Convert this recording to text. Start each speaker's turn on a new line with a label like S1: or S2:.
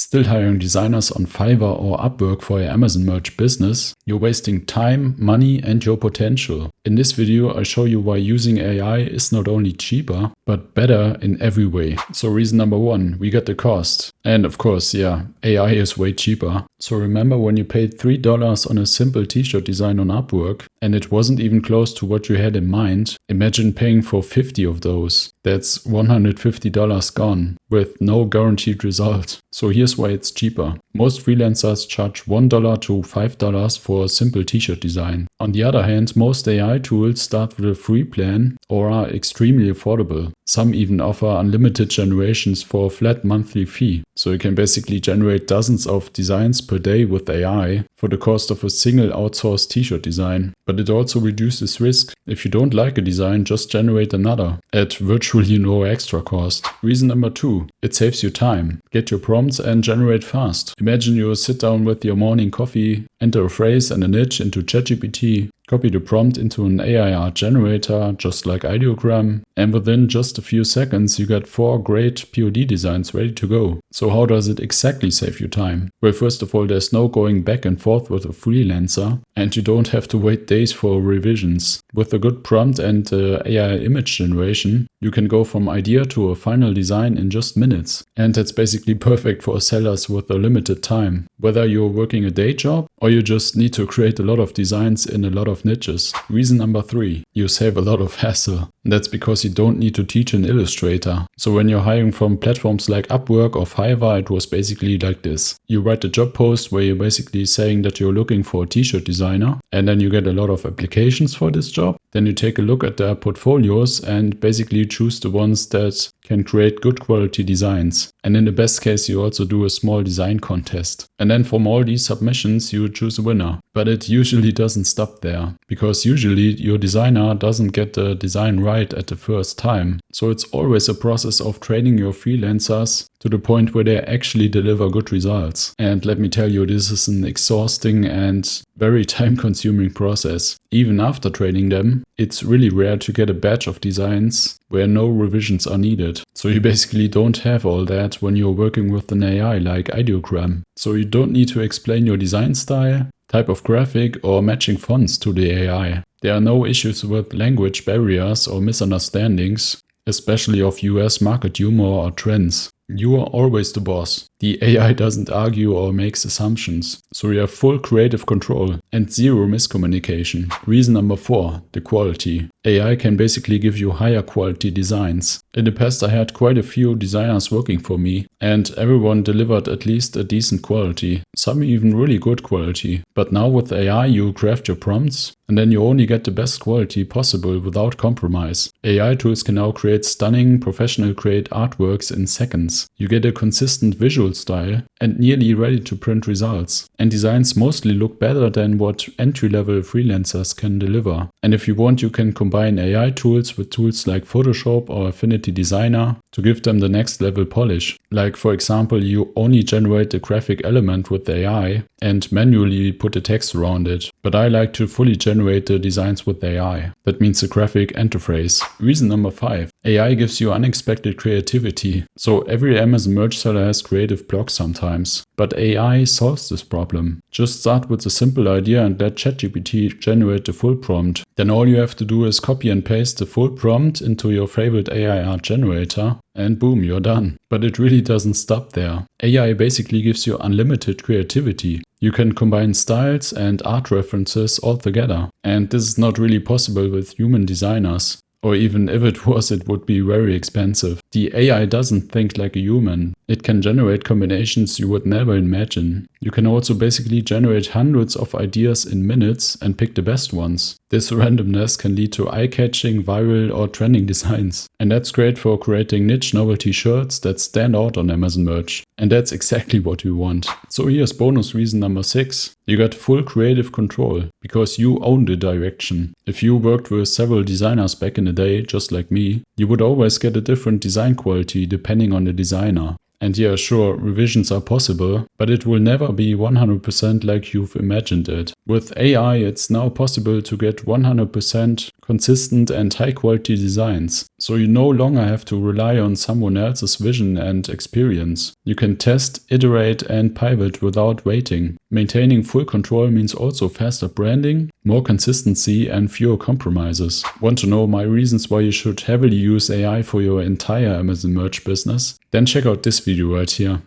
S1: Still hiring designers on Fiverr or Upwork for your Amazon merch business? You're wasting time, money, and your potential. In this video, I show you why using AI is not only cheaper, but better in every way. So reason number one, we got the cost. And of course, yeah, AI is way cheaper. So remember when you paid $3 on a simple t-shirt design on Upwork and it wasn't even close to what you had in mind? Imagine paying for 50 of those. That's $150 gone with no guaranteed result. So here's why it's cheaper. Most freelancers charge $1 to $5 for a simple t-shirt design. On the other hand, most AI tools start with a free plan or are extremely affordable. Some even offer unlimited generations for a flat monthly fee. So you can basically generate dozens of designs per day with AI for the cost of a single outsourced t-shirt design. But it also reduces risk. If you don't like a design, just generate another at virtually no extra cost. Reason number two, it saves you time. Get your prompts and generate fast. Imagine you sit down with your morning coffee, enter a phrase and a niche into ChatGPT, copy the prompt into an AI art generator, just like Ideogram, and within just a few seconds you get 4 great POD designs ready to go. So how does it exactly save you time? Well, first of all, there's no going back and forth with a freelancer, and you don't have to wait days for revisions. With a good prompt and AI image generation, you can go from idea to a final design in just minutes. And that's basically perfect for sellers with a limited time. Whether you're working a day job or you just need to create a lot of designs in a lot of niches. Reason number three, you save a lot of hassle. That's because you don't need to teach an Illustrator. So when you're hiring from platforms like Upwork or Fiverr, it was basically like this. You write a job post where you're basically saying that you're looking for a t-shirt designer, and then you get a lot of applications for this job. Then you take a look at their portfolios and basically choose the ones that can create good quality designs. And in the best case, you also do a small design contest. And then from all these submissions, you choose a winner. But it usually doesn't stop there, because usually your designer doesn't get the design right at the first time. So it's always a process of training your freelancers to the point where they actually deliver good results. And let me tell you, this is an exhausting and very time-consuming process. Even after training them, it's really rare to get a batch of designs where no revisions are needed. So you basically don't have all that when you're working with an AI like Ideogram. So you don't need to explain your design style, type of graphic, or matching fonts to the AI. There are no issues with language barriers or misunderstandings, especially of US market humor or trends. You are always the boss. The AI doesn't argue or makes assumptions, so you have full creative control and zero miscommunication. Reason number four, the quality. AI can basically give you higher quality designs. In the past I had quite a few designers working for me, and everyone delivered at least a decent quality, some even really good quality. But now with AI you craft your prompts, and then you only get the best quality possible without compromise. AI tools can now create stunning, professional grade artworks in seconds. You get a consistent visual style and nearly ready to print results. And designs mostly look better than what entry-level freelancers can deliver. And if you want, you can combine AI tools with tools like Photoshop or Affinity Designer to give them the next level polish. Like for example, you only generate the graphic element with AI and manually put the text around it. But I like to fully generate the designs with AI. That means the graphic interface. Reason number five, AI gives you unexpected creativity. So every Amazon merch seller has creative blocks sometimes, but AI solves this problem. Just start with a simple idea and let ChatGPT generate the full prompt. Then all you have to do is copy and paste the full prompt into your favorite AI art generator, and boom, you're done. But it really doesn't stop there. AI basically gives you unlimited creativity. You can combine styles and art references all together. And this is not really possible with human designers. Or even if it was, it would be very expensive. The AI doesn't think like a human. It can generate combinations you would never imagine. You can also basically generate hundreds of ideas in minutes and pick the best ones. This randomness can lead to eye-catching, viral or trending designs. And that's great for creating niche novelty shirts that stand out on Amazon merch. And that's exactly what we want. So here's bonus reason number 6. You got full creative control because you own the direction. If you worked with several designers back in the day, just like me, you would always get a different design quality depending on the designer. And yeah, sure, revisions are possible, but it will never be 100% like you've imagined it. With AI, it's now possible to get 100% consistent and high quality designs. So you no longer have to rely on someone else's vision and experience. You can test, iterate, and pivot without waiting. Maintaining full control means also faster branding, more consistency, and fewer compromises. Want to know my reasons why you should heavily use AI for your entire Amazon merch business? Then check out this video right here.